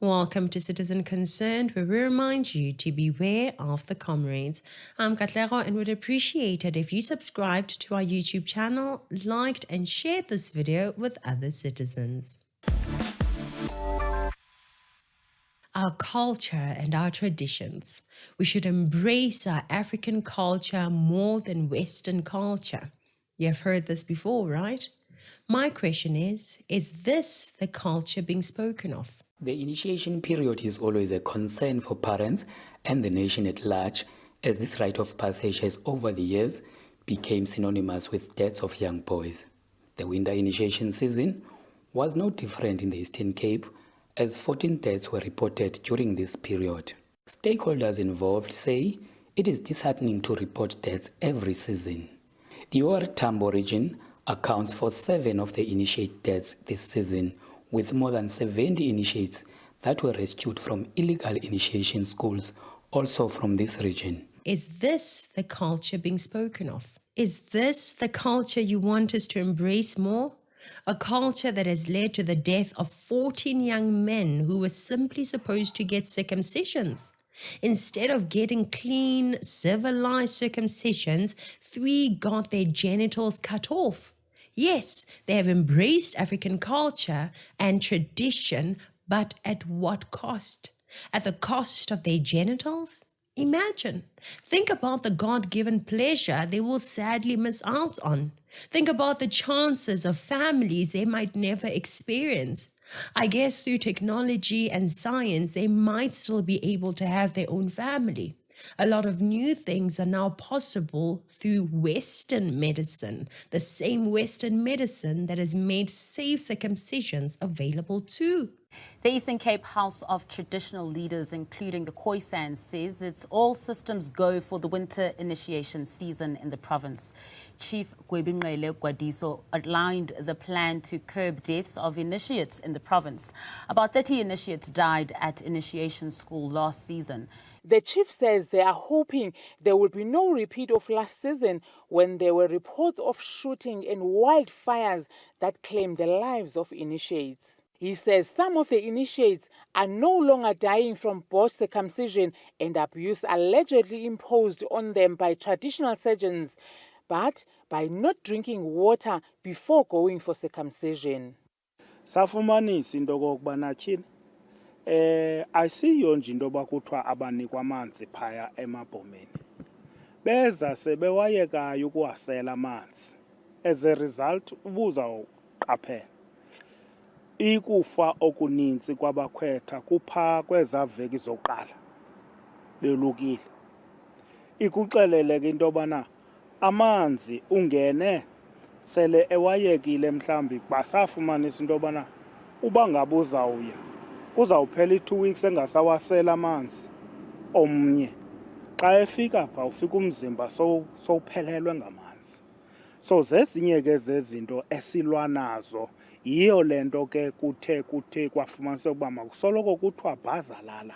Welcome to Citizen Concerned, where we remind you to beware of the comrades. I'm Katlego and would appreciate it if you subscribed to our YouTube channel, liked and shared this video with other citizens. Our culture and our traditions. We should embrace our African culture more than Western culture. You have heard this before, right? My question is this the culture being spoken of? The initiation period is always a concern for parents and the nation at large, as this rite of passage has over the years became synonymous with deaths of young boys. The winter initiation season was no different in the Eastern Cape, as 14 deaths were reported during this period. Stakeholders involved say it is disheartening to report deaths every season. The OR Tambo region accounts for 7 of the initiate deaths this season, with more than 70 initiates that were rescued from illegal initiation schools, also from this region. Is this the culture being spoken of? Is this the culture you want us to embrace more? A culture that has led to the death of 14 young men who were simply supposed to get circumcisions. Instead of getting clean, civilized circumcisions, 3 got their genitals cut off. Yes, they have embraced African culture and tradition, but at what cost? At the cost of their genitals? Imagine. Think about the God-given pleasure they will sadly miss out on. Think about the chances of families they might never experience. I guess through technology and science, they might still be able to have their own family. A lot of new things are now possible through Western medicine, the same Western medicine that has made safe circumcisions available too. The Eastern Cape House of Traditional Leaders, including the Khoisan, says it's all systems go for the winter initiation season in the province. Chief Gwebinqele Gwadiso outlined the plan to curb deaths of initiates in the province. About 30 initiates died at initiation school last season. The chief says they are hoping there will be no repeat of last season, when there were reports of shooting and wildfires that claimed the lives of initiates. He says some of the initiates are no longer dying from botched circumcision and abuse allegedly imposed on them by traditional surgeons, but by not drinking water before going for circumcision. Safumanisa into kokubana tyhini ayisiyo nje into bakuthiwa abanikwa amanzi phaya emabhomeni. Beza sebewayekayo ukuwasela amanzi. As a result, ubuzawuqaphela ikufa okuninzi kwabakhwetha kupha kweza veki zokuqala belukile. Ikuxelele ke into yobana amanzi ungene sele ewayekile mhlambi basafumanisa into yobana uba ngabe uzawuya kuzawuphela 2 weeks engasawasela amanzi omnye. Xa efika pha ufika umzimba sowuphelelwe ngamanzi. So zezinye ke zezinto esilwa nazo. Yiyo lento ke kuthe kwafumaniseka ukuba makusoloko kuthiwa bhazalala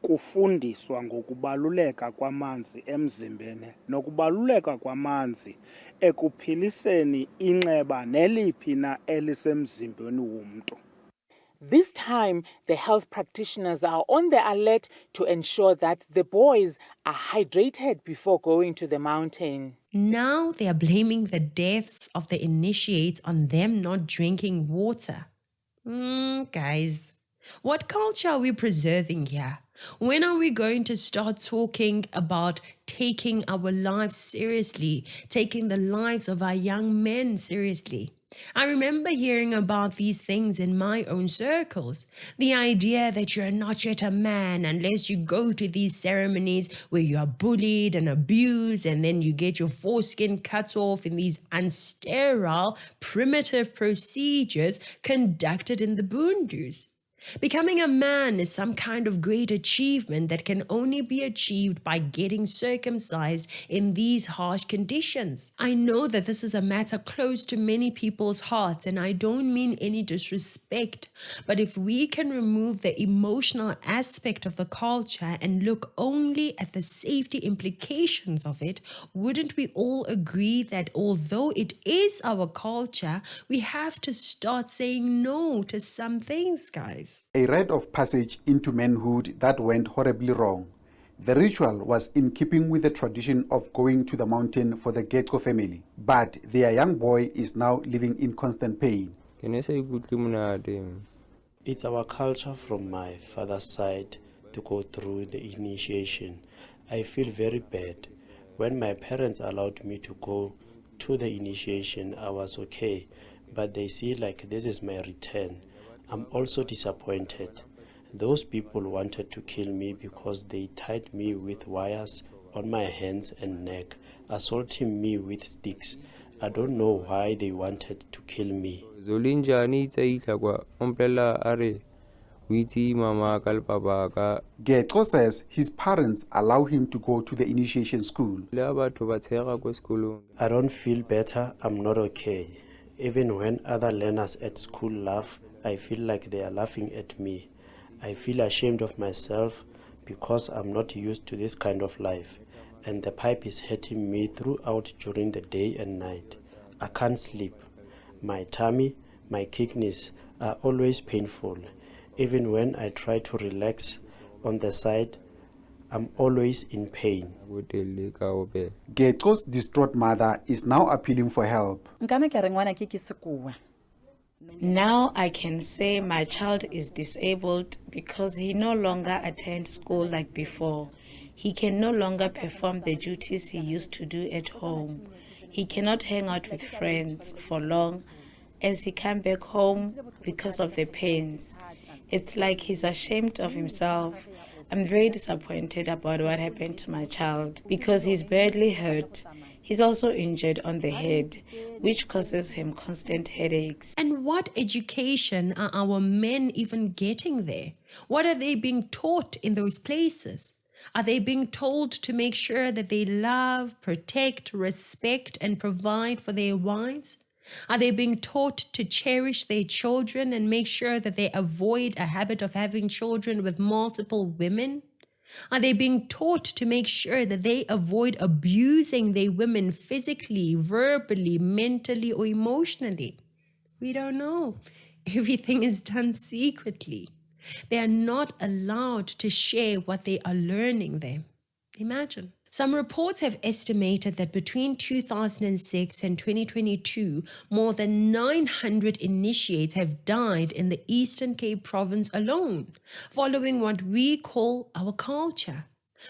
kufundiswa ngokubaluleka kwamanzi emzimbeni nokubaluleka kwamanzi ekuphiliseni inxeba neliphi na elisemzimbeni womntu. This time, the health practitioners are on the alert to ensure that the boys are hydrated before going to the mountain. Now they are blaming the deaths of the initiates on them not drinking water. Guys, what culture are we preserving here? When are we going to start talking about taking our lives seriously, taking the lives of our young men seriously? I remember hearing about these things in my own circles. The idea that you're not yet a man unless you go to these ceremonies where you are bullied and abused, and then you get your foreskin cut off in these unsterile, primitive procedures conducted in the boondoos. Becoming a man is some kind of great achievement that can only be achieved by getting circumcised in these harsh conditions. I know that this is a matter close to many people's hearts, and I don't mean any disrespect, but if we can remove the emotional aspect of the culture and look only at the safety implications of it, wouldn't we all agree that although it is our culture, we have to start saying no to some things, guys? boys. A rite of passage into manhood that went horribly wrong. The ritual was in keeping with the tradition of going to the mountain for the Gecko family, but their young boy is now living in constant pain. It's our culture from my father's side to go through the initiation. I feel very bad. When my parents allowed me to go to the initiation, I was okay, but they see like this is my return. I'm also disappointed. Those people wanted to kill me because they tied me with wires on my hands and neck, assaulting me with sticks. I don't know why they wanted to kill me. Gecko says his parents allow him to go to the initiation school. I don't feel better, I'm not okay. Even when other learners at school laugh, I feel like they are laughing at me. I feel ashamed of myself because I'm not used to this kind of life, and the pipe is hurting me throughout during the day and night. I can't sleep. My tummy, my kidneys are always painful. Even when I try to relax on the side, I'm always in pain. Gecko's distraught mother is now appealing for help. Now I can say my child is disabled because he no longer attends school like before. He can no longer perform the duties he used to do at home. He cannot hang out with friends for long as he comes back home because of the pains. It's like he's ashamed of himself. I'm very disappointed about what happened to my child because he's badly hurt. He's also injured on the head, which causes him constant headaches. And what education are our men even getting there? What are they being taught in those places? Are they being told to make sure that they love, protect, respect, and provide for their wives? Are they being taught to cherish their children and make sure that they avoid a habit of having children with multiple women? Are they being taught to make sure that they avoid abusing their women physically, verbally, mentally, or emotionally? We don't know. Everything is done secretly. They are not allowed to share what they are learning there. Imagine. Some reports have estimated that between 2006 and 2022, more than 900 initiates have died in the Eastern Cape province alone, following what we call our culture.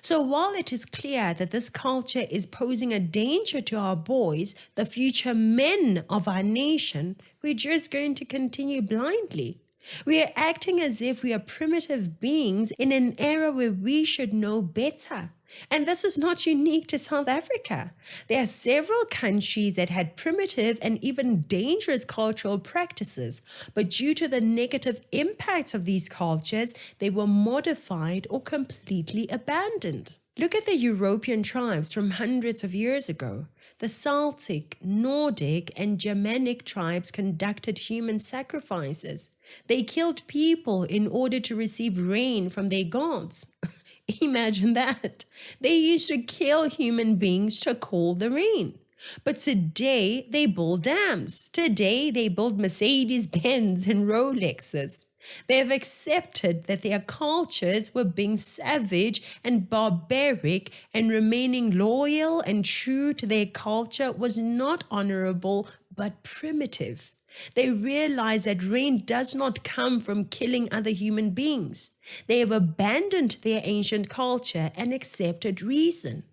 So while it is clear that this culture is posing a danger to our boys, the future men of our nation, we're just going to continue blindly. We are acting as if we are primitive beings in an era where we should know better. And this is not unique to South Africa. There are several countries that had primitive and even dangerous cultural practices, but due to the negative impacts of these cultures, they were modified or completely abandoned. Look at the European tribes from hundreds of years ago. The Celtic, Nordic, and Germanic tribes conducted human sacrifices. They killed people in order to receive rain from their gods. Imagine that. They used to kill human beings to call the rain. But today they build dams. Today they build Mercedes-Benz and Rolexes. They have accepted that their cultures were being savage and barbaric, and remaining loyal and true to their culture was not honorable but primitive. They realize that rain does not come from killing other human beings. They have abandoned their ancient culture and accepted reason.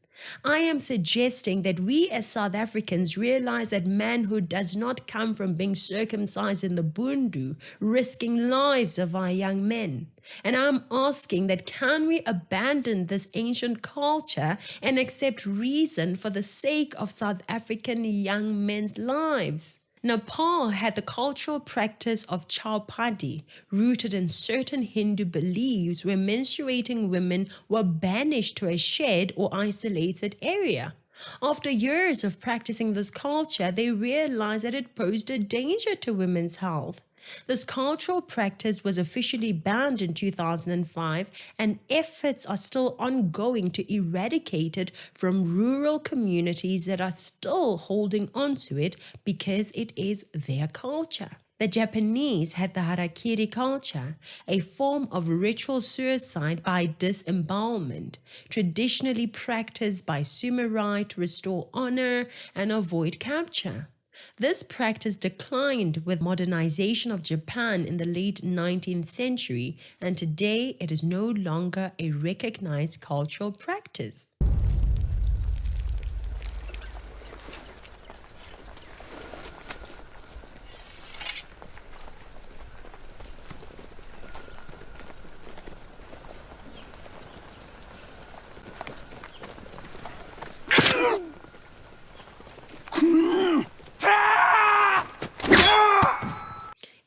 I am suggesting that we as South Africans realize that manhood does not come from being circumcised in the bundu, risking lives of our young men. And I'm asking that can we abandon this ancient culture and accept reason for the sake of South African young men's lives? Nepal had the cultural practice of chowpadi, rooted in certain Hindu beliefs where menstruating women were banished to a shed or isolated area. After years of practicing this culture, they realized that it posed a danger to women's health. This cultural practice was officially banned in 2005, and efforts are still ongoing to eradicate it from rural communities that are still holding on to it because it is their culture. The Japanese had the harakiri culture, a form of ritual suicide by disembowelment, traditionally practiced by samurai to restore honor and avoid capture. This practice declined with modernization of Japan in the late 19th century, and today it is no longer a recognized cultural practice.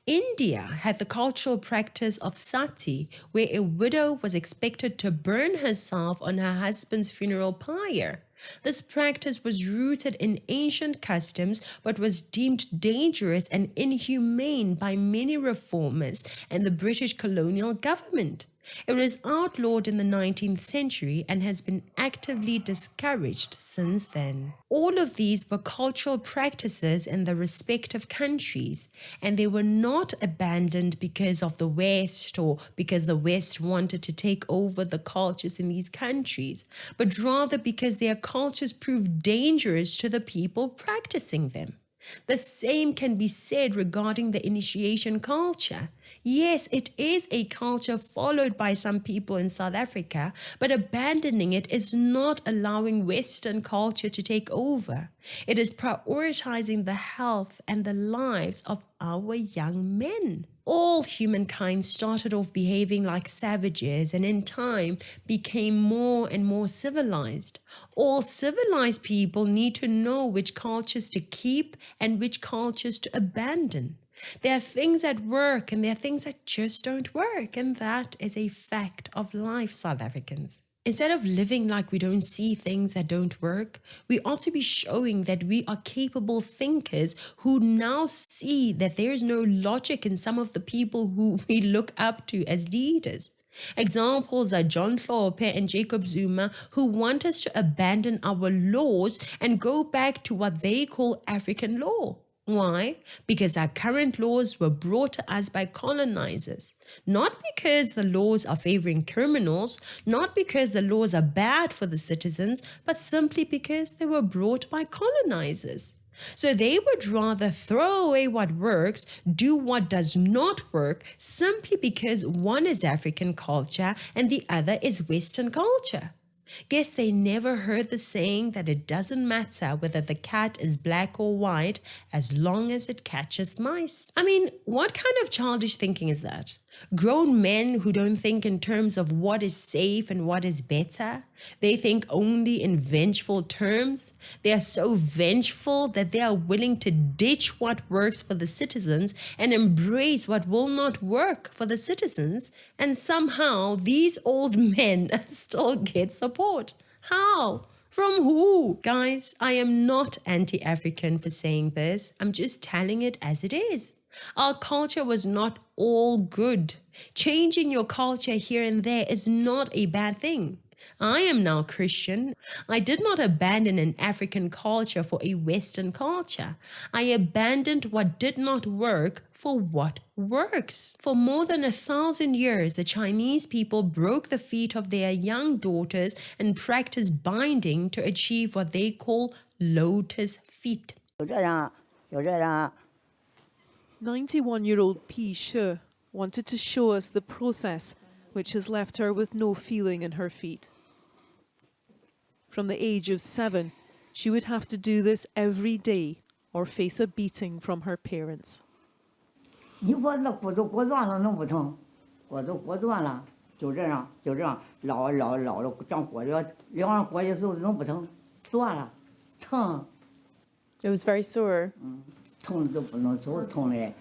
India had the cultural practice of sati, where a widow was expected to burn herself on her husband's funeral pyre. This practice was rooted in ancient customs but was deemed dangerous and inhumane by many reformers and the British colonial government. It was outlawed in the 19th century and has been actively discouraged since then. All of these were cultural practices in the respective countries, and they were not abandoned because of the West or because the West wanted to take over the cultures in these countries, but rather because their cultures proved dangerous to the people practicing them. The same can be said regarding the initiation culture. Yes, it is a culture followed by some people in South Africa, but abandoning it is not allowing Western culture to take over. It is prioritizing the health and the lives of our young men. All humankind started off behaving like savages and in time became more and more civilized. All civilized people need to know which cultures to keep and which cultures to abandon. There are things that work and there are things that just don't work, and that is a fact of life, South Africans. Instead of living like we don't see things that don't work, we ought to be showing that we are capable thinkers who now see that there is no logic in some of the people who we look up to as leaders. Examples are John Thorpe and Jacob Zuma, who want us to abandon our laws and go back to what they call African law. Why? Because our current laws were brought to us by colonizers. Not because the laws are favoring criminals, not because the laws are bad for the citizens, but simply because they were brought by colonizers. So they would rather throw away what works, do what does not work, simply because one is African culture and the other is Western culture. Guess they never heard the saying that it doesn't matter whether the cat is black or white as long as it catches mice. I mean, what kind of childish thinking is that? Grown men who don't think in terms of what is safe and what is better. They think only in vengeful terms. They are so vengeful that they are willing to ditch what works for the citizens and embrace what will not work for the citizens. And somehow these old men still get support. How? From who? Guys, I am not anti-African for saying this. I'm just telling it as it is. Our culture was not all good. Changing your culture here and there is not a bad thing. I am now Christian. I did not abandon an African culture for a Western culture. I abandoned what did not work for what works. For more than 1,000 years, the Chinese people broke the feet of their young daughters and practiced binding to achieve what they call Lotus Feet. 91-year-old P. Shi wanted to show us the process which has left her with no feeling in her feet. From the age of 7, she would have to do this every day or face a beating from her parents. 你脖子骨断了能不疼？骨断了就这样老了长骨折，两上骨的时候能不疼？断了，疼。It was very sore. 疼的都不能走，疼的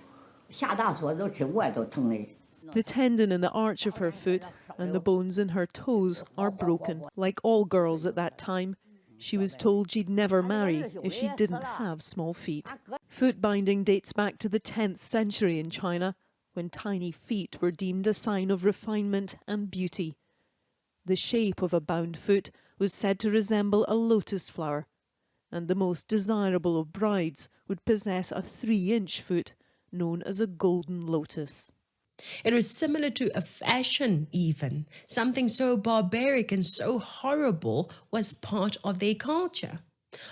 下大锁都吃外头疼的。 The tendon in the arch of her foot and the bones in her toes are broken. Like all girls at that time, she was told she'd never marry if she didn't have small feet. Foot binding dates back to the 10th century in China, when tiny feet were deemed a sign of refinement and beauty. The shape of a bound foot was said to resemble a lotus flower, and the most desirable of brides would possess a 3-inch foot, known as a golden lotus. It was similar to a fashion even. Something so barbaric and so horrible was part of their culture.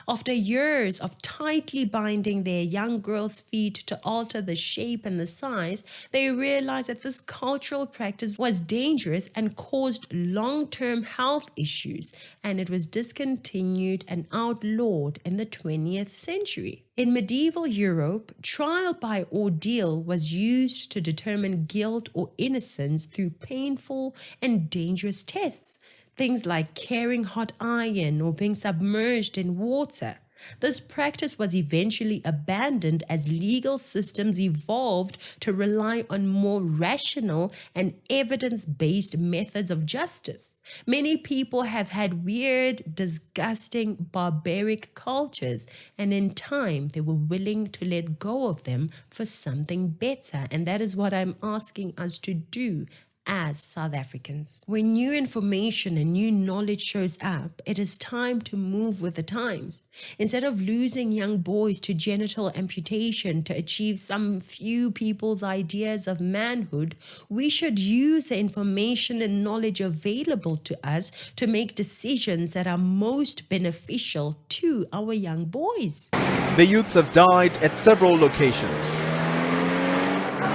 After years of tightly binding their young girls' feet to alter the shape and the size, they realized that this cultural practice was dangerous and caused long-term health issues, and it was discontinued and outlawed in the 20th century. In medieval Europe, trial by ordeal was used to determine guilt or innocence through painful and dangerous tests. Things like carrying hot iron or being submerged in water. This practice was eventually abandoned as legal systems evolved to rely on more rational and evidence-based methods of justice. Many people have had weird, disgusting, barbaric cultures, and in time they were willing to let go of them for something better, and that is what I'm asking us to do as South Africans. When new information and new knowledge shows up, it is time to move with the times. Instead of losing young boys to genital amputation to achieve some few people's ideas of manhood, we should use the information and knowledge available to us to make decisions that are most beneficial to our young boys. The youths have died at several locations.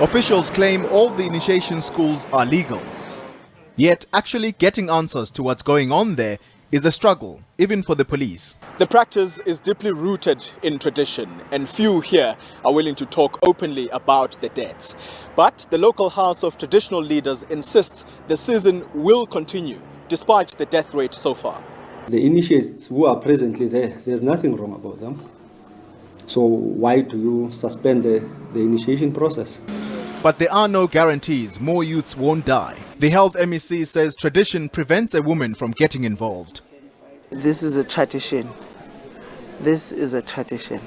Officials claim all the initiation schools are legal. Yet actually getting answers to what's going on there is a struggle, even for the police. The practice is deeply rooted in tradition, and few here are willing to talk openly about the deaths. But the local House of Traditional Leaders insists the season will continue, despite the death rate so far. The initiates who are presently there, there's nothing wrong about them. So why do you suspend the initiation process? But there are no guarantees more youths won't die. The health MEC says tradition prevents a woman from getting involved. This is a tradition. This is a tradition.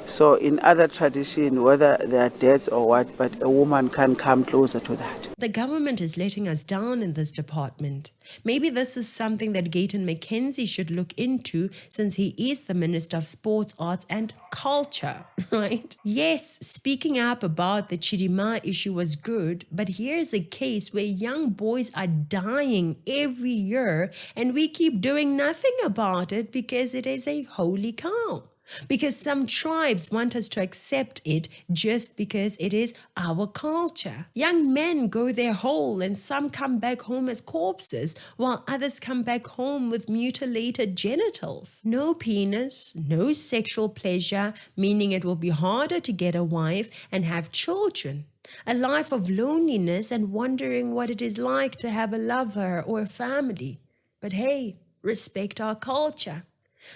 So in other tradition, whether there are deaths or what, but a woman can come closer to that. The government is letting us down in this department. Maybe this is something that Gayton McKenzie should look into, since he is the Minister of Sports, Arts and Culture, right? Yes, speaking up about the Chidima issue was good, but here's a case where young boys are dying every year and we keep doing nothing about it because it is a holy cow. Because some tribes want us to accept it just because it is our culture. Young men go their whole and some come back home as corpses, while others come back home with mutilated genitals. No penis, no sexual pleasure, meaning it will be harder to get a wife and have children. A life of loneliness and wondering what it is like to have a lover or a family. But hey, respect our culture.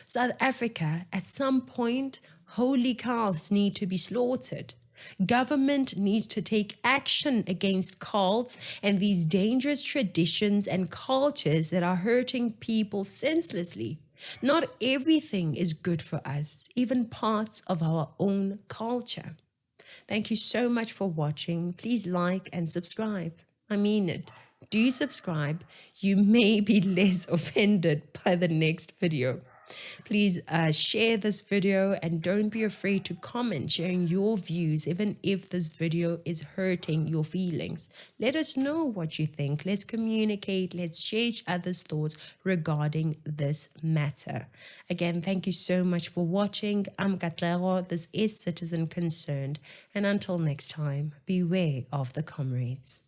South Africa, at some point, holy cows need to be slaughtered. Government needs to take action against cults and these dangerous traditions and cultures that are hurting people senselessly. Not everything is good for us, even parts of our own culture. Thank you so much for watching. Please like and subscribe. I mean it. Do subscribe. You may be less offended by the next video. Please share this video and don't be afraid to comment sharing your views even if this video is hurting your feelings. Let us know what you think. Let's communicate. Let's share each other's thoughts regarding this matter. Again, thank you so much for watching. I'm Katlego. This is Citizen Concerned. And until next time, beware of the comrades.